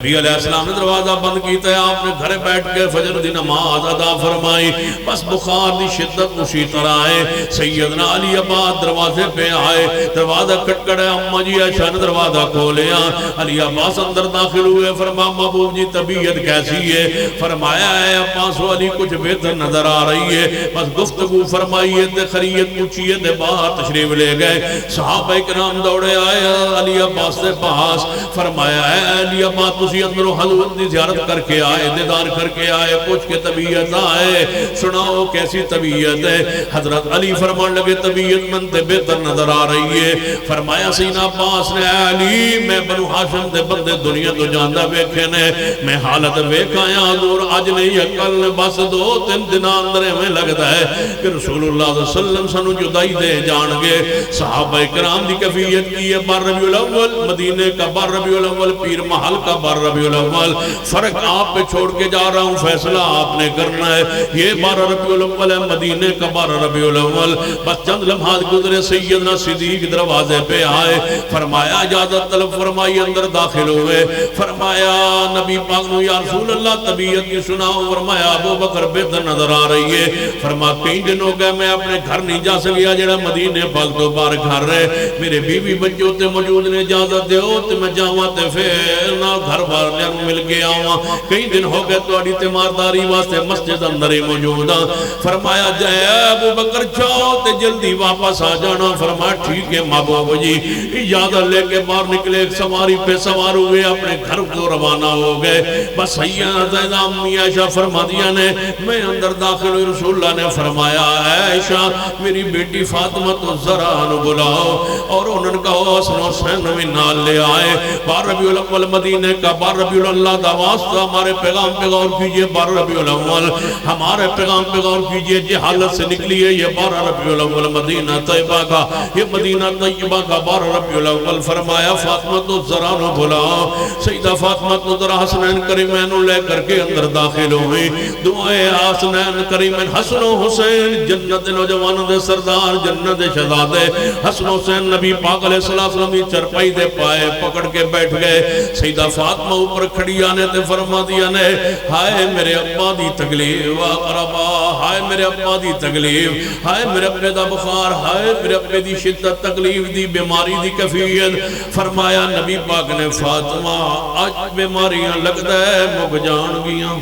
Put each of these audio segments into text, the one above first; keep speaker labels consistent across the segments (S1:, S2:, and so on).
S1: نبی علیہ السلام نے دروازہ بند کیتا ہے، آپ نے گھر بیٹھ کے فجر دی نماز ادا فرمائی. بس بخار دی شدت اسی طرح آئے. سیدنا علی عباس دروازے پہ آئے، دروازہ کھٹکھٹا ہے. اماں جی عائشہ نے دروازہ کھولیا. علی عباس اندر داخل ہوئے. فرمایا محبوب جی طبیعت کیسی ہے؟ فرمایا ہے عباس و علی کچھ بہتر نظر آ رہی ہے. بس گفتگو فرمائیے تے خیریت پوچھیے تے باہر تشریف لے گئے. صحابہ کرام دوڑے آئے علی عباس کے پاس. فرمایا ہے علی عباس تسی اندروں حضور دی زیارت کر کے آئے، دیدار کر کے آئے، پوچھ کے طبیعت آئے، سناؤ کیسی طبیعت ہے؟ حضرت علی فرمان لگے طبیعت من تے بہتر نظر آ رہی ہے. فرمایا سیدنا عباس نے اے علی میں بنو ہاشم دے بندے دنیا تو جاندہ ویکھے نے، میں حالت ویکھ آیا حضور اج نہیں کل بس 2-3 دن اندر میں لگتا ہے کہ رسول اللہ صلی اللہ علیہ وسلم سنو جدائی دے جان گے. صحابہ کرام دی کیفیت کی ہے. بار ربیع الاول مدینے کا بار ربیع الاول پیر محل کا بار ربیع الاول. فرق آپ پہ چھوڑ کے جا رہا ہوں، فیصلہ آپ نے کرنا ہے. یہ 12 ربیع الاول ہے، مدینے کا 12 ربیع الاول. بس چند لمحات گزرے سیدنا صدیق دروازے پہ آئے. فرمایا اجازت طلب فرمائی، اندر داخل ہوئے. فرمایا نبی پاک نے یا رسول اللہ طبیعت کی سناؤ. فرمایا ابو بکر بہتر نظر آ رہی ہے. فرمایا کئی دن ہو گئے میں اپنے گھر نہیں جا سکیا جڑا مدینے پاک تو باہر گھر رہے. میرے بیوی بچوں تے موجود نے، اجازت دیو تے میں جاواں تے پھر نہ گھر والوں مل کے آواں. کئی دن ہو گئے تہاڈی تیمارداری واسطے مسجد اندر ہی موجود ہاں. فرمایا جائے ابو بکر جاؤ تے جلدی واپس آ جانا. فرمایا ٹھیک ہے محبوب جی. اجازت لے کے باہر نکلے، سواری پہ سوار ہوئے، اپنے گھر کو روانہ ہو گئے. بس سیدہ امی عائشہ فرمادیاں نے میں اندر داخل ہوئی. رسول اللہ نے فرمایا عائشہ میری بیٹی فاطمہ تو ذرا نو بلاؤ اور انہوں نے کہا حسن حسین بھی نال لے آئے. 12 ربیع الاول مدینے کا 12 ربیع اللہ دا واسطہ ہمارے پیغام پہ غور کیجئے. 12 ربیع الاول ہمارے پیغام پہ غور کیجئے. جی حالت سے نکلی ہے یہ 12 ربیع الاول مدینہ طیبہ کا، یہ مدینہ طیبہ کا 12 ربیع الاول. فرمایا فاطمہ تو ذرا نو بلاؤ. سیدہ فاطمہ تو ذرا حسنین کریمین لے کر کے اندر داخل ہوئی. دعائے حسنین کریمین حسن و حسین جنت نوجوانوں دے سردار، جنت شہزادے حسن حسین نبی پاک علیہ السلام کی چرپائی دے پائے پکڑ کے بیٹھ گئے. سیدہ فاطمہ اوپر کھڑی آنے تے فرما دیا نے ہائے میرے ابا دی تکلیف اقربا، ہائے میرے ابا دی تکلیف، ہائے میرے ابے دا بخار، ہائے میرے ابے دی شدت تکلیف دی بیماری دی کیفیت. فرمایا نبی پاک نے فاطمہ آج بیماریاں لگتا ہے مک جان گیاں.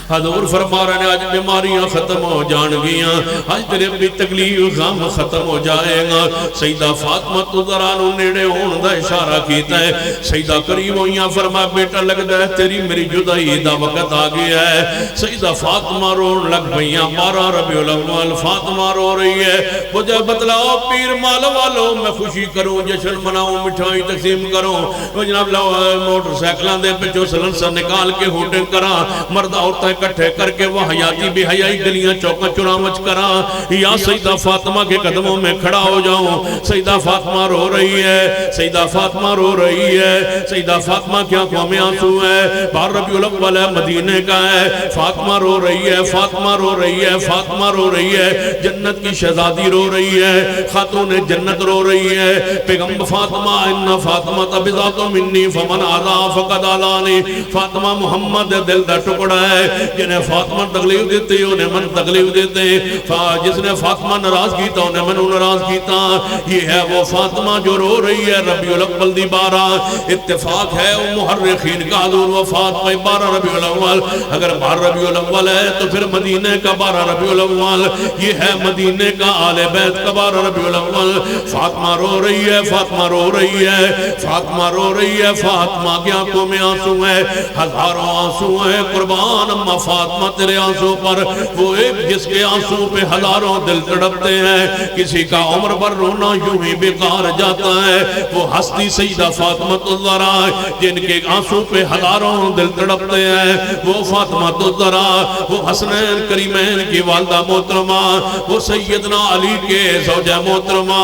S1: حضور فرما رہے ہیں آج بیماریاں ختم ہو جان گیاں، آج تیرے بھی تکلیف غم ختم ہو جائے گا. سیدہ فاطمہ تو ذرا نو نیڑے ہون دا اشارہ کیتا ہے. سیدہ قریب ہوئیاں فرما بیٹا لگتا ہے تیری میری جدائی دا وقت آ گیا ہے. سیدہ فاطمہ رون لگ بھئیاں. 12 ربیع الاول فاطمہ رو رہی ہے. مجھے بتلاؤ پیر مال والو میں خوشی کروں، جشن مناؤں، مٹھائی تقسیم کروں، جناب موٹر سائیکلان دے پچھو سلنسر نکال کے ہوٹنگ کراں، مرد عورتیں کٹھے کر کے وہ حیاتی بھی حیائی گلیاں چوکاں چنامچ کراں، یا سیدہ فاطمہ کے قدموں میں کھڑا ہو جاؤں. سیدہ فاطمہ رو رہی ہے، سیدہ فاطمہ رو رہی ہے. سیدہ فاطمہ کی آنکھوں میں آنسو ہے. 12 ربیع الاول ہے مدینے کا ہے. فاطمہ رو رہی ہے، فاطمہ رو رہی ہے، فاطمہ رو رہی ہے. جنت کی شہزادی رو رہی ہے، خاتون جنت رو رہی ہے. پیغمبر فاطمہ ان فاطمہ تبذات منی فمن آذا فقد آذانی. فاطمہ محمد دل دا ٹکڑا ہے، جنہیں فاطمہ تکلیف دیتے انہیں من تکلیف دیتے، جس نے فاطمہ ناراض کیتا انہیں من ناراض کیتا. یہ ہے وہ فاطمہ جو رو رہی ہے. ربیع الاول دی 12 اتفاق ہے محرخین کا حضور وفات پہ 12 ربیع الاول. اگر 12 ربیع الاول ہے تو پھر مدینے کا 12 ربیع الاول. یہ ہے مدینے کا آل بیت کا 12 ربیع الاول. فاطمہ رو رہی ہے، فاطمہ رو رہی ہے، فاطمہ رو رہی ہے. فاطمہ کی آنکھوں میں آنسو ہے، ہزاروں آنسو ہیں قربان اما فاطمہ تیرے آنسو پر. وہ ایک جس کے آنسو پہ ہزاروں دل تڑپتے ہیں. کسی کا عمر بھر رونا یوں ہی بیکار جاتا ہے. وہ ہستی سیدہ فاطمہ الزہرا جن کے آنسو پہ ہزاروں دل تڑپتے ہیں. وہ فاطمہ الزہرا، وہ حسنین کریمین کی والدہ محترمہ، وہ سیدنا علی کے زوجہ محترمہ.